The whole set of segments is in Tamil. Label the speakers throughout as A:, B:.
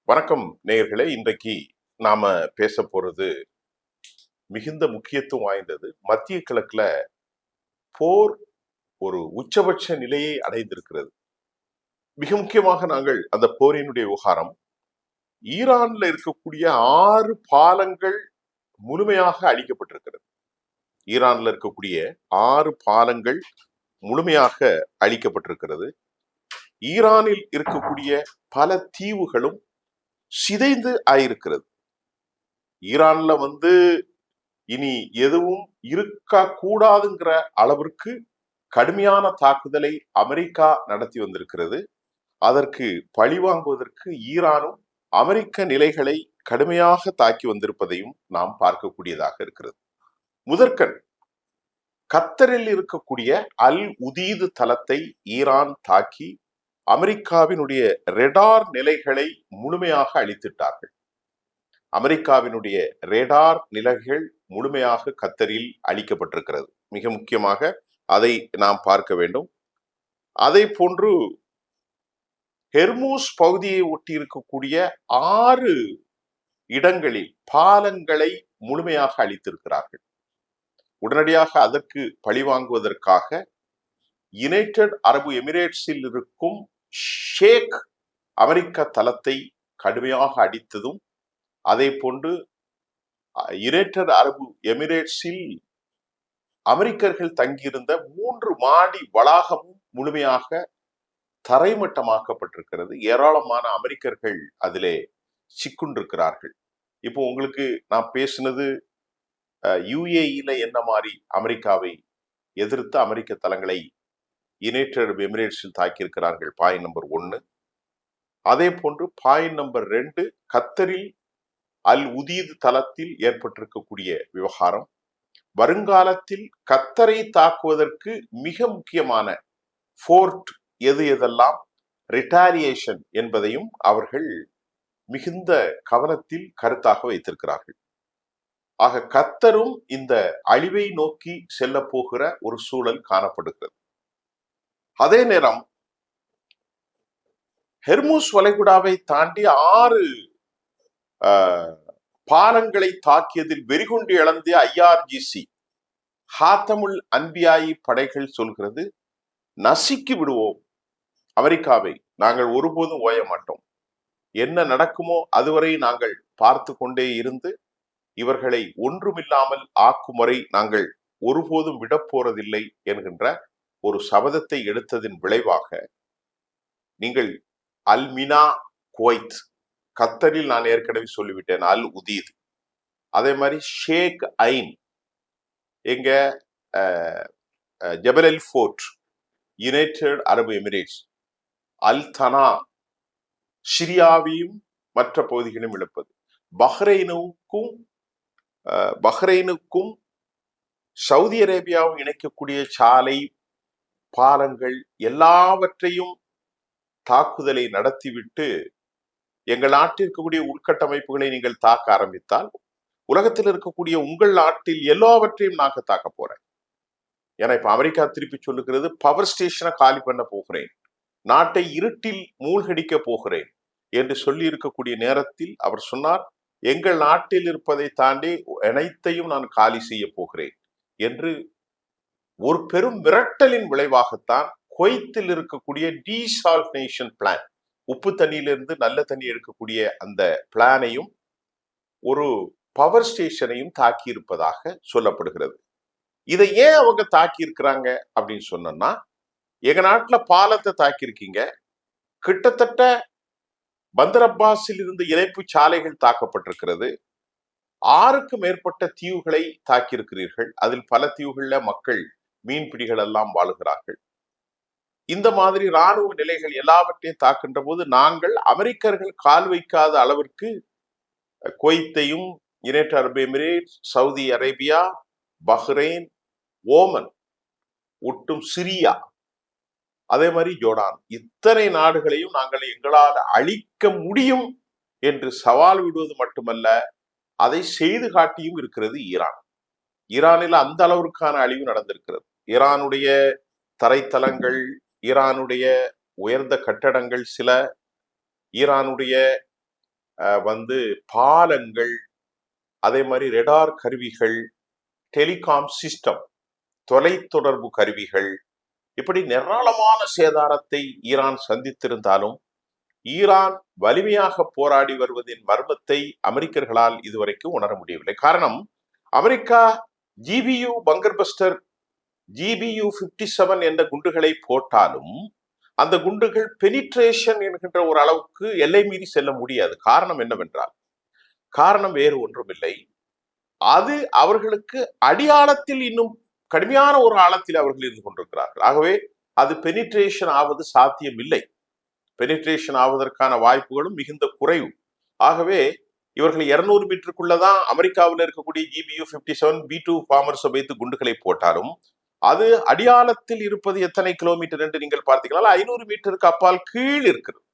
A: வணக்கம் நேயர்களே. இன்றைக்கு நாம பேச போறது மிகுந்த முக்கியத்துவம் வாய்ந்தது. மத்திய கிழக்குல போர் ஒரு உச்சபட்ச நிலையை அடைந்திருக்கிறது. மிக முக்கியமாக நாங்கள் அந்த போரினுடைய விவகாரம் ஈரான்ல இருக்கக்கூடிய 6 பாலங்கள் முழுமையாக அழிக்கப்பட்டிருக்கிறது. ஈரான்ல இருக்கக்கூடிய 6 பாலங்கள் முழுமையாக அழிக்கப்பட்டிருக்கிறது. ஈரானில் இருக்கக்கூடிய பல தீவுகளும் சிதைந்து ஆயிருக்கிறது. ஈரான்ல இனி எதுவும் இருக்க கூடாதுங்கிற அளவிற்கு கடுமையான தாக்குதலை அமெரிக்கா நடத்தி வந்திருக்கிறது. அதற்கு பழிவாங்குவதற்கு ஈரானும் அமெரிக்க நிலைகளை கடுமையாக தாக்கி வந்திருப்பதையும் நாம் பார்க்கக்கூடியதாக இருக்கிறது. முதற்கண் கத்தரில் இருக்கக்கூடிய அல் உதீது தளத்தை ஈரான் தாக்கி அமெரிக்காவினுடைய ரெடார் நிலைகளை முழுமையாக அழித்திட்டார்கள். அமெரிக்காவினுடைய ரேடார் நிலைகள் முழுமையாக கத்தரில் அளிக்கப்பட்டிருக்கிறது. மிக முக்கியமாக அதை நாம் பார்க்க வேண்டும். அதை போன்று ஹெர்மூஸ் பகுதியை ஒட்டி இருக்கக்கூடிய 6 இடங்களில் பாலங்களை முழுமையாக அளித்திருக்கிறார்கள். உடனடியாக அதற்கு பழிவாங்குவதற்காக யுனைடெட் அரபு எமிரேட்ஸில் இருக்கும் ஷேக் அமெரிக்க தளத்தை கடுமையாக அடித்ததும், அதே போன்று யுனைடெட் அரபு எமிரேட்ஸில் அமெரிக்கர்கள் தங்கியிருந்த 3 மாடி வளாகமும் முழுமையாக தரைமட்டமாக்கப்பட்டிருக்கிறது. ஏராளமான அமெரிக்கர்கள் அதிலே சிக்குண்டிருக்கிறார்கள். இப்போ உங்களுக்கு நான் பேசினது யுஏஇல என்ன மாதிரி அமெரிக்காவை எதிர்த்து அமெரிக்க தளங்களை யுனைடெட் அரபு எமிரேட்ஸில் தாக்கியிருக்கிறார்கள், பாயிண்ட் நம்பர் 1. அதே போன்று பாயிண்ட் நம்பர் 2 கத்தரில் அல் உதீது தளத்தில் ஏற்பட்டிருக்கக்கூடிய விவகாரம். வருங்காலத்தில் கத்தரை தாக்குவதற்கு மிக முக்கியமான ஃபோர்ட் எதெல்லாம் ரிட்டாலியேஷன் என்பதையும் அவர்கள் மிகுந்த கவனத்தில் கருத்தாக வைத்திருக்கிறார்கள். ஆக கத்தரும் இந்த அழிவை நோக்கி செல்ல போகிற ஒரு சூழல் காணப்படுகிறது. அதே நேரம் ஹெர்மூஸ் வளைகுடாவை தாண்டி 6 பாலங்களை தாக்கியதில் வெறிகொண்டு இழந்த ஐஆர்ஜிசி ஹாத்தமுல் அன்பியாயி படைகள் சொல்கிறது, நசுக்கி விடுவோம் அமெரிக்காவை, நாங்கள் ஒருபோதும் ஓய மாட்டோம், என்ன நடக்குமோ அதுவரை நாங்கள் பார்த்து கொண்டே இருந்து இவர்களை ஒன்றுமில்லாமல் ஆக்கும் வரை நாங்கள் ஒருபோதும் விடப்போறதில்லை என்கின்ற ஒரு சபதத்தை எடுத்ததின் விளைவாக நீங்கள் அல்மினா குவைத், கத்தரில் நான் ஏற்கனவே சொல்லிவிட்டேன் அல் உதீத், அதே மாதிரி ஷேக் ஐன் எங்க ஜபல் அல் ஃபோர்ட் யுனைடெட் அரபு எமிரேட்ஸ், அல் தனா சிரியாவையும் மற்ற பகுதிகளையும் இழப்பது, பஹ்ரைனுக்கும் சவுதி அரேபியாவும் இணைக்கக்கூடிய சாலை பாலங்கள் எல்லாவற்றையும் தாக்குதலை நடத்திவிட்டு எங்கள் நாட்டில் இருக்கக்கூடிய உள்கட்டமைப்புகளை நீங்கள் தாக்க ஆரம்பித்தால் உலகத்தில் இருக்கக்கூடிய உங்கள் நாட்டில் எல்லாவற்றையும் நாங்க தாக்க போறேன். ஏன்னா இப்ப அமெரிக்கா திருப்பி சொல்லுகிறது, பவர் ஸ்டேஷனை காலி பண்ண போகிறேன், நாட்டை இருட்டில் மூழ்கடிக்க போகிறேன் என்று சொல்லி இருக்கக்கூடிய நேரத்தில் அவர் சொன்னார், எங்கள் நாட்டில் இருப்பதை தாண்டி அனைத்தையும் நான் காலி செய்ய போகிறேன் என்று. ஒரு பெரும் மிரட்டலின் விளைவாகத்தான் குவைத்தில் இருக்கக்கூடிய டீசால்டினேஷன் பிளான், உப்பு தண்ணியிலிருந்து நல்ல தண்ணி எடுக்கக்கூடிய அந்த பிளானையும் ஒரு பவர் ஸ்டேஷனையும் தாக்கி இருப்பதாக சொல்லப்படுகிறது. இதை ஏன் அவங்க தாக்கி இருக்கிறாங்க அப்படின்னு சொன்னா, எங்க நாட்டுல பாலத்தை தாக்கியிருக்கீங்க, கிட்டத்தட்ட பந்தர் அப்பாஸில் இருந்து இணைப்பு சாலைகள் தாக்கப்பட்டிருக்கிறது, 6க்கும் மேற்பட்ட தீவுகளை தாக்கியிருக்கிறீர்கள், அதில் பல தீவுகள்ல மக்கள் மீன்பிடிகள் எல்லாம் வாழுகிறார்கள். இந்த மாதிரி இராணுவ நிலைகள் எல்லாவற்றையும் தாக்கின்ற போது நாங்கள் அமெரிக்கர்கள் கால் வைக்காத அளவிற்கு குவைத்தையும் யுனைடெட் அரபு Emirates, Saudi Arabia, Bahrain, Oman, ஒட்டும் சிரியா, அதே மாதிரி ஜோர்டான், இத்தனை நாடுகளையும் நாங்கள் எங்களால் அழிக்க முடியும் என்று சவால் விடுவது மட்டுமல்ல, அதை செய்து காட்டியும் இருக்கிறது ஈரான். ஈரானில் அந்த அளவிற்கான அழிவு நடந்திருக்கிறது. ஈரானுடைய தரைத்தளங்கள், ஈரானுடைய உயர்ந்த கட்டடங்கள் சில, ஈரானுடைய வந்து பாலங்கள், அதே மாதிரி ரெடார் கருவிகள், டெலிகாம் சிஸ்டம், தொலைத்தொடர்பு கருவிகள், இப்படி ஏராளமான சேதாரத்தை ஈரான் சந்தித்திருந்தாலும் ஈரான் வலிமையாக போராடி வருவதின் மர்மத்தை அமெரிக்கர்களால் இதுவரைக்கும் உணர முடியவில்லை. காரணம், அமெரிக்கா ஜிபியு பங்கர் பஸ்டர் GBU 57 என்ற குண்டுகளை போட்டாலும் அந்த குண்டுகள் பெனிட்ரேஷன் என்கின்ற ஒரு அளவுக்கு எல்லை மீறி செல்ல முடியாது. காரணம் என்னவென்றால், காரணம் வேறு ஒன்றுமில்லை, அது அவர்களுக்கு அடியாழத்தில் இன்னும் கடுமையான ஒரு ஆழத்தில் அவர்கள் இருந்து கொண்டிருக்கிறார்கள். ஆகவே அது பெனிட்ரேஷன் ஆவது சாத்தியம் இல்லை. பெனிட்ரேஷன் ஆவதற்கான வாய்ப்புகளும் மிகுந்த குறைவு. ஆகவே இவர்கள் 200 மீட்டருக்குள்ளதான் அமெரிக்காவில் இருக்கக்கூடிய GBU 57 B2 பாமர்ஸை வைத்து குண்டுகளை போட்டாலும் அது அடியாளத்தில் இருப்பது எத்தனை கிலோமீட்டர் என்று நீங்கள் பார்த்தீங்கன்னா 500 மீட்டருக்கு அப்பால் கீழ் இருக்கிறது.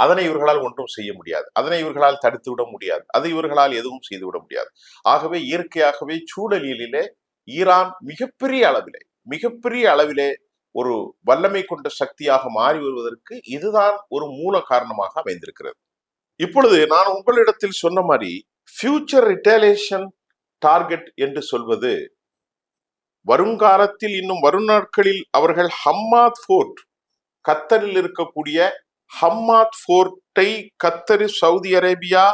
A: அதனை இவர்களால் ஒன்றும் செய்ய முடியாது, அதனை இவர்களால் தடுத்து விட முடியாது, அது இவர்களால் எதுவும் செய்துவிட முடியாது. ஆகவே இயற்கையாகவே சூழலிலே ஈரான் மிகப்பெரிய அளவிலே ஒரு வல்லமை கொண்ட சக்தியாக மாறி வருவதற்கு இதுதான் ஒரு மூல காரணமாக அமைந்திருக்கிறது. இப்பொழுது நான் உங்களிடத்தில் சொன்ன மாதிரி ஃபியூச்சர் ரிட்டாலியேஷன் டார்கெட் என்று சொல்வது, வருங்காலத்தில் இன்னும் வரும் நாட்களில் அவர்கள் ஹம்மாத் ஃபோர்ட், கத்தரில் இருக்கக்கூடிய ஹம்மாத் ஃபோர்ட்டை, கத்தர், சவுதி அரேபியா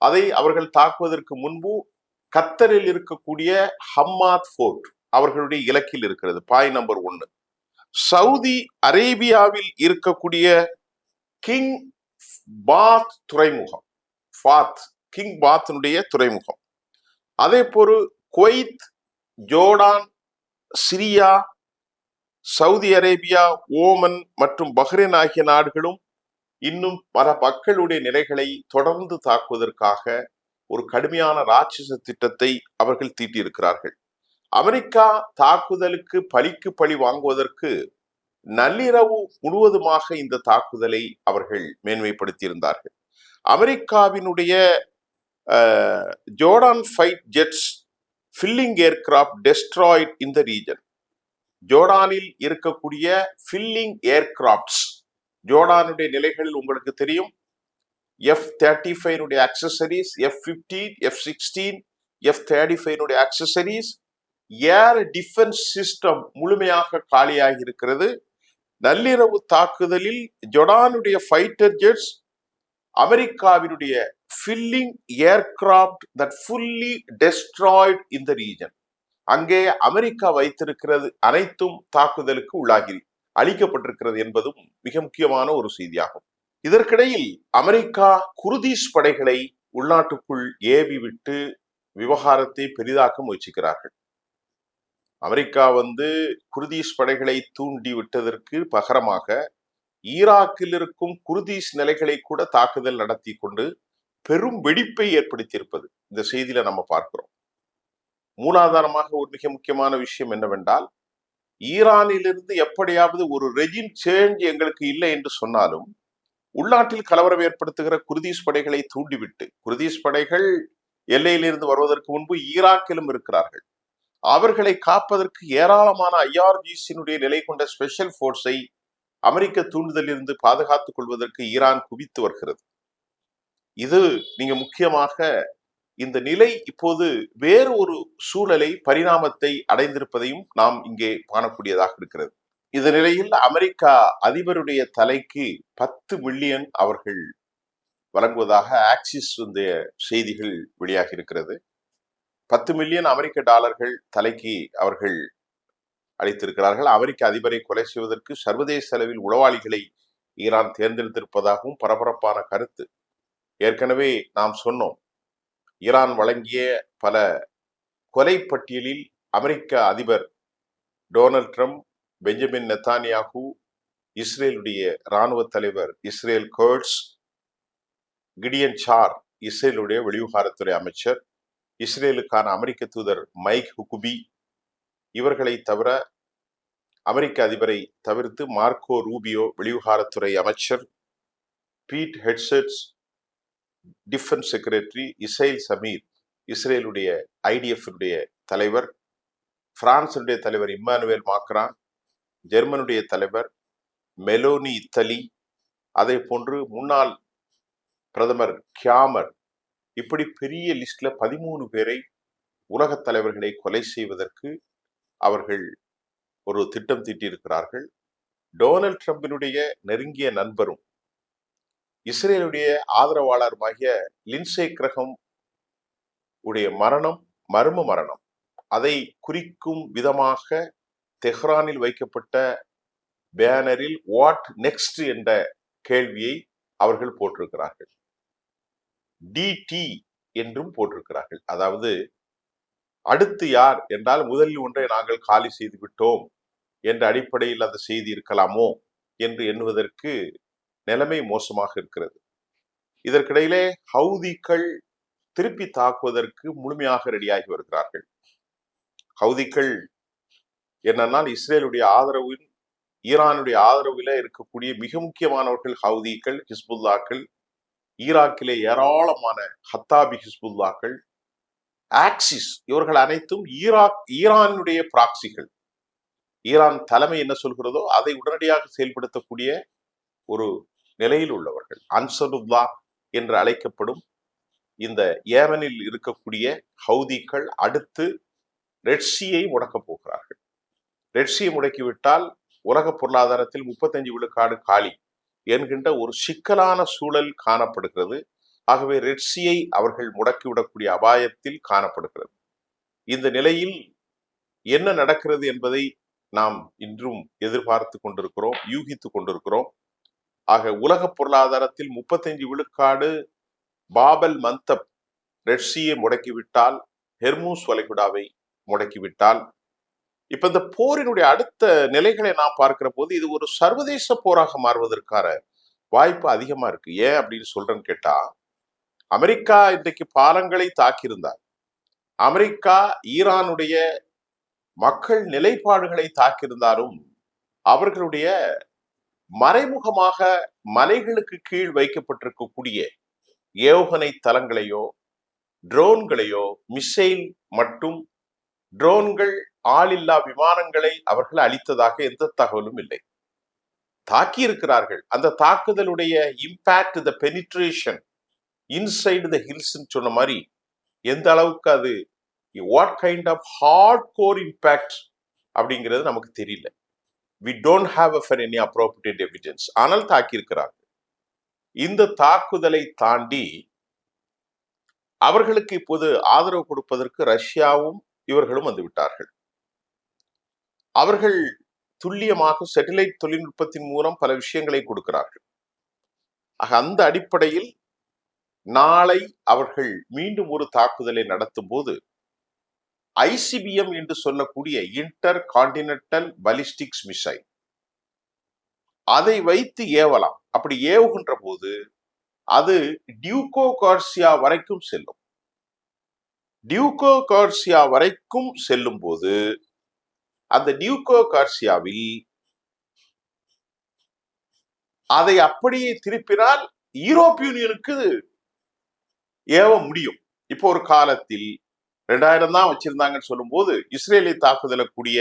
A: அதை அவர்கள் தாக்குவதற்கு முன்பு கத்தரில் இருக்கக்கூடிய ஹம்மாத் ஃபோர்ட் அவர்களுடைய இலக்கில் இருக்கிறது. பாய் நம்பர் 1. சவுதி அரேபியாவில் இருக்கக்கூடிய கிங் பாத் துறைமுகம், கிங் பாத்தினுடைய துறைமுகம், அதே போல Kuwait, Jordan, Syria, Saudi Arabia, Oman மற்றும் பஹ்ரைன் ஆகிய நாடுகளும் இன்னும் பல மக்களுடைய நிலைகளை தொடர்ந்து தாக்குவதற்காக ஒரு கடுமையான ராட்சச திட்டத்தை அவர்கள் தீட்டியிருக்கிறார்கள். அமெரிக்கா தாக்குதலுக்கு பழிக்கு பழி வாங்குவதற்கு நள்ளிரவு முழுவதுமாக இந்த தாக்குதலை அவர்கள் மேன்மைப்படுத்தியிருந்தார்கள். அமெரிக்காவினுடைய Jordan fight jets filling aircraft destroyed in the region. ஜோர்டானில் இருக்கக்கூடிய ஃபில்லிங் ஏர்கிராப்ட்ஸ், ஜோர்டானுடைய நிலைகளில் உங்களுக்கு தெரியும், F-35 accessories, F-15, F-16, F-35 accessories, air defence system முழுமையாக காலியாகி இருக்கிறது. நள்ளிரவு தாக்குதலில் ஜோர்டானுடைய ஃபைட்டர் ஜெட்ஸ் அமெரிக்காவினுடைய filling aircraft that fully destroyed in the region, அங்கே அமெரிக்கா வைத்திருக்கிறது அனைத்தும் தாக்குதலுக்கு உள்ளாகி அளிக்கப்பட்டிருக்கிறது என்பதும் மிக முக்கியமான ஒரு செய்தியாகும். இதற்கிடையில் அமெரிக்கா குர்திஷ் படைகளை உள்நாட்டுக்குள் ஏவி விட்டு விவகாரத்தை பெரிதாக்க முயற்சிக்கிறார்கள். அமெரிக்கா குர்திஷ் படைகளை தூண்டி விட்டதற்கு பகரமாக ஈராக்கில் இருக்கும் குர்திஷ் நிலைகளை கூட தாக்குதல் நடத்தி கொண்டு பெரும் வெடிப்பை ஏற்படுத்தியிருப்பது இந்த செய்தியில நம்ம பார்க்கிறோம். மூலாதாரமாக ஒரு மிக முக்கியமான விஷயம் என்னவென்றால், ஈரானிலிருந்து எப்படியாவது ஒரு ரெஜிம் சேஞ்ச் எங்களுக்கு இல்லை என்று சொன்னாலும் உள்நாட்டில் கலவரம் ஏற்படுத்துகிற குர்திஷ் படைகளை தூண்டிவிட்டு, குர்திஷ் படைகள் எல்லையிலிருந்து வருவதற்கு முன்பு ஈராக்கிலும் இருக்கிறார்கள், அவர்களை காப்பதற்கு ஏராளமான IRGC நிலை கொண்ட ஸ்பெஷல் போர்ஸை அமெரிக்க தூண்டுதலிருந்து பாதுகாத்துக் கொள்வதற்கு ஈரான் குவித்து வருகிறது. இது நீங்க முக்கியமாக இந்த நிலை இப்போது வேறு ஒரு சூழலை, பரிணாமத்தை அடைந்திருப்பதையும் நாம் இங்கே காணக்கூடியதாக இருக்கிறது. இந்த நிலையில் அமெரிக்கா அதிபருடைய தலைக்கு 10 மில்லியன் அவர்கள் வழங்குவதாக ஆக்சிஸ் செய்திகள் வெளியாகி இருக்கிறது. 10 மில்லியன் அமெரிக்க டாலர்கள் தலைக்கு அவர்கள் அளித்திருக்கிறார்கள். அமெரிக்க அதிபரை கொலை செய்வதற்கு சர்வதேச அளவில் உளவாளிகளை ஈரான் தேர்ந்தெடுத்திருப்பதாகவும் பரபரப்பான கருத்து. ஏற்கனவே நாம் சொன்னோம், ஈரான் வழங்கிய பல கொலை பட்டியலில் அமெரிக்க அதிபர் டொனால்ட் ட்ரம்ப், பெஞ்சமின் நெத்தானியாகு, இஸ்ரேலுடைய இராணுவ தலைவர் இஸ்ரேல் கர்ட்ஸ், கிடியன் சார் இஸ்ரேலுடைய வெளிவிவகாரத்துறை அமைச்சர், இஸ்ரேலுக்கான அமெரிக்க தூதர் மைக் ஹுகுபி, இவர்களை தவிர அமெரிக்க அதிபரை தவிர்த்து மார்க்கோ ரூபியோ வெளிவிவகாரத்துறை அமைச்சர், Pete Hegseth defence secretary, Israel Zamir இஸ்ரேலுடைய IDF தலைவர், பிரான்சுடைய தலைவர் இம்மானுவேல் மாக்ரான், ஜெர்மனுடைய தலைவர் மெலோனி இத்தாலி, அதே போன்று முன்னாள் பிரதமர் கியாமர், இப்படி பெரிய லிஸ்ட்ல 13 பேரை, உலக தலைவர்களை கொலை செய்வதற்கு அவர்கள் ஒரு திட்டம் தீட்டியிருக்கிறார்கள். டொனால்ட் ட்ரம்பினுடைய நெருங்கிய நண்பரும் இஸ்ரேலுடைய ஆதரவாளருமாகிய லின்சே கிரகம் உடைய மரணம் மர்ம மரணம், அதை குறிக்கும் விதமாக தெஹ்ரானில் வைக்கப்பட்ட பேனரில் வாட் நெக்ஸ்ட் என்ற கேள்வியை அவர்கள் போட்டிருக்கிறார்கள். டிடி என்றும் போட்டிருக்கிறார்கள். அதாவது அடுத்து யார் என்றால், முதலில் ஒன்றை நாங்கள் காலி செய்து விட்டோம் என்ற அடிப்படையில் அந்த செய்தி இருக்கலாமோ என்று எண்ணுவதற்கு நிலைமை மோசமாக இருக்கிறது. இதற்கிடையிலே ஹவுதிகள் திருப்பி தாக்குவதற்கு முழுமையாக ரெடியாகி வருகிறார்கள். ஹவுதிகள் என்னன்னா, இஸ்ரேலுடைய ஆதரவில், ஈரானுடைய ஆதரவில் இருக்கக்கூடிய மிக முக்கியமானவர்கள் ஹவுதிகள், ஹிஸ்புல்லாக்கள், ஈராக்கிலே ஏராளமான ஹத்தாபி ஹிஸ்புல்லாக்கள், ஆக்சிஸ், இவர்கள் அனைத்தும் ஈரானுடைய பிராக்சிகள். ஈரான் தலைமை என்ன சொல்கிறதோ அதை உடனடியாக செயல்படுத்தக்கூடிய ஒரு நிலையில் உள்ளவர்கள். அன்சருல்லா என்று அழைக்கப்படும் இந்த ஏமனில் இருக்கக்கூடிய ஹவுதிகள் அடுத்து ரெட்சியை முடக்கப் போகிறார்கள். ரெட்சியை முடக்கிவிட்டால் உலக பொருளாதாரத்தில் 35 விழுக்காடு காலி என்கின்ற ஒரு சிக்கலான சூழல் காணப்படுகிறது. ஆகவே ரெட்சியை அவர்கள் முடக்கிவிடக்கூடிய அபாயத்தில் காணப்படுகிறது. இந்த நிலையில் என்ன நடக்கிறது என்பதை நாம் இன்றும் எதிர்பார்த்து கொண்டிருக்கிறோம், யூகித்து கொண்டிருக்கிறோம். ஆக உலக பொருளாதாரத்தில் 35 விழுக்காடு பாபல் மந்தப் ரெட்சியை முடக்கிவிட்டால், ஹெர்மூஸ் வளைகுடாவை முடக்கிவிட்டால், இப்ப இந்த போரினுடைய அடுத்த நிலைகளை நாம் பார்க்கிற போது இது ஒரு சர்வதேச போராக மாறுவதற்கான வாய்ப்பு அதிகமா இருக்கு. ஏன் அப்படின்னு சொல்றேன்னு கேட்டா, அமெரிக்கா இன்றைக்கு பாலங்களை தாக்கியிருந்தார். அமெரிக்கா ஈரானுடைய மக்கள் நிலைப்பாடுகளை தாக்கியிருந்தாலும் அவர்களுடைய மறைமுகமாக மலைகளுக்கு கீழ் வைக்கப்பட்டிருக்கக்கூடிய ஏவுகணை தளங்களையோ ட்ரோன்களையோ, மிசைல் மற்றும் ட்ரோன்கள், ஆளில்லா விமானங்களை அவர்கள் அளித்ததாக எந்த தகவலும் இல்லை. தாக்கி இருக்கிறார்கள். அந்த தாக்குதலுடைய impact, the penetration inside the hills சொன்ன மாதிரி எந்த அளவுக்கு அது what kind of hard core impact அப்படிங்கிறது நமக்கு தெரியல. we don't have any appropriate evidence. ஆனால் தாக்கி இருக்கிறார்கள். இந்த தாக்குதலை தாண்டி அவர்களுக்கு இப்போது ஆதரவு கொடுப்பதற்கு ரஷ்யாவும் இவர்களும் வந்துவிட்டார்கள். அவர்கள் துல்லியமாக சேட்டலைட் தொழில்நுட்பத்தின் மூலம் பல விஷயங்களை கொடுக்கிறார்கள். ஆக அந்த அடிப்படையில் நாளை அவர்கள் மீண்டும் ஒரு தாக்குதலை நடத்தும் போது ஐசிபிஎம் என்று சொல்லக்கூடிய இன்டர் கான்டினென்டல் பாலிஸ்டிக்ஸ் மிசைல், அதை வைத்து ஏவலாம். அப்படி ஏவுகின்ற போது அது டியூகோ கார்சியா வரைக்கும் செல்லும். டியூகோ கார்சியா வரைக்கும் செல்லும் போது அந்த டியூகோ கார்சியாவில் அதை அப்படியே திருப்பினால் யூரோப்பிய யூனியனுக்கு ஏவ முடியும். இப்போ ஒரு காலத்தில் 2000 தான் வச்சிருந்தாங்கன்னு சொல்லும் போது இஸ்ரேலை தாக்குதலக்கூடிய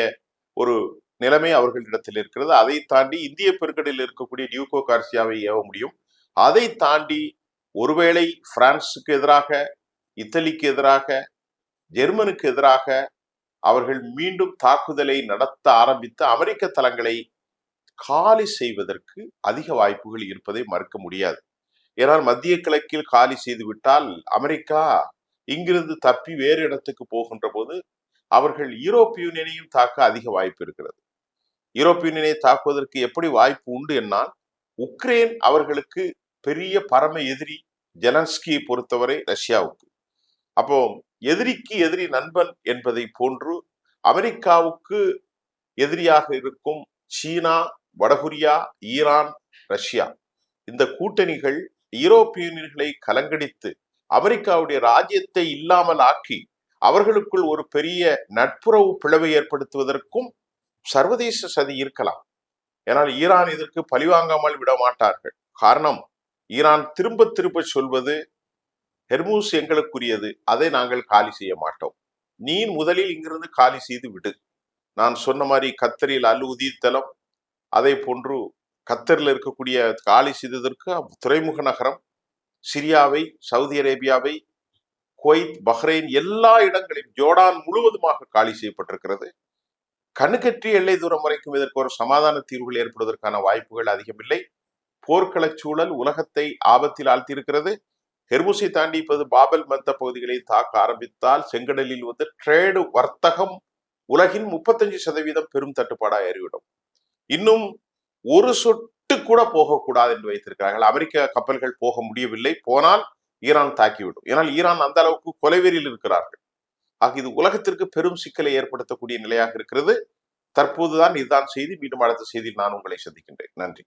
A: ஒரு நிலைமை அவர்களிடத்தில் இருக்கிறது. அதை தாண்டி இந்திய பெருங்கடலில் இருக்கக்கூடிய டியூகோ கார்சியாவை ஏவ முடியும். அதை தாண்டி ஒருவேளை பிரான்சுக்கு எதிராக, இத்தாலிக்கு எதிராக, ஜெர்மனுக்கு எதிராக அவர்கள் மீண்டும் தாக்குதலை நடத்த ஆரம்பித்து அமெரிக்க தளங்களை காலி செய்வதற்கு அதிக வாய்ப்புகள் இருப்பதை மறுக்க முடியாது. ஏனால் மத்திய கிழக்கில் காலி செய்து விட்டால் அமெரிக்கா இங்கிருந்து தப்பி வேறு இடத்துக்கு போகின்ற போது அவர்கள் யூரோப்பிய யூனியனையும் தாக்க அதிக வாய்ப்பு இருக்கிறது. யூரோப்பிய யூனியனை தாக்குவதற்கு எப்படி வாய்ப்பு உண்டு என்னால், உக்ரைன் அவர்களுக்கு பெரிய பரம எதிரி ஜெலன்ஸ்கியை பொறுத்தவரை ரஷ்யாவுக்கு. அப்போ எதிரிக்கு எதிரி நண்பன் என்பதை போன்று அமெரிக்காவுக்கு எதிரியாக இருக்கும் சீனா, வடகொரியா, ஈரான், ரஷ்யா, இந்த கூட்டணிகள் யூரோப்பிய யூனியன்களை கலங்கடித்து அமெரிக்காவுடைய ராஜ்யத்தை இல்லாமல் ஆக்கி அவர்களுக்குள் ஒரு பெரிய நட்புறவு பிளவை ஏற்படுத்துவதற்கும் சர்வதேச சதி இருக்கலாம். ஏனால் ஈரான் இதற்கு பழிவாங்காமல் விட மாட்டார்கள். காரணம், ஈரான் திரும்ப திரும்ப சொல்வது ஹெர்மூஸ் எங்களுக்குரியது, அதை நாங்கள் காலி செய்ய மாட்டோம், நீ முதலில் இங்கிருந்து காலி செய்து விடு. நான் சொன்ன மாதிரி கத்தரில் அல் உதீத் தளம், அதே போன்று கத்தரில் இருக்கக்கூடிய காலி செய்ததற்கு துறைமுக நகரம், சிரியாவை, சவுதி அரேபியாவை, குவைத், பஹ்ரைன் எல்லா இடங்களிலும், ஜோர்டான் முழுவதுமாக காலி செய்யப்பட்டிருக்கிறது. கண்ணுக்கெட்டிய எல்லை தூரம் வரைக்கும் இதற்கு ஒரு சமாதான தீர்வுகள் ஏற்படுவதற்கான வாய்ப்புகள் அதிகமில்லை. போர்க்கள சூழல் உலகத்தை ஆபத்தில் ஆழ்த்தியிருக்கிறது. ஹெர்முஸை தாண்டி இப்போது பாபல் மந்த பகுதிகளை தாக்க ஆரம்பித்தால் செங்கடலில் ட்ரேடு வர்த்தகம் உலகின் 35% பெரும் தட்டுப்பாடாக ஏறிவிடும். இன்னும் ஒரு சொட்டு கூட போகக்கூடாது என்று வைத்திருக்கிறார்கள். அமெரிக்க கப்பல்கள் போக முடியவில்லை. போனால் ஈரான் தாக்கிவிடும். ஏன்னால் ஈரான் அந்த அளவுக்கு கொலைவெறியில் இருக்கிறார்கள். ஆக இது உலகத்திற்கு பெரும் சிக்கலை ஏற்படுத்தக்கூடிய நிலையாக இருக்கிறது. தற்போதுதான் இதுதான் செய்தி. மீண்டும் அடுத்த செய்தியில் நான் உங்களை சந்திக்கின்றேன். நன்றி.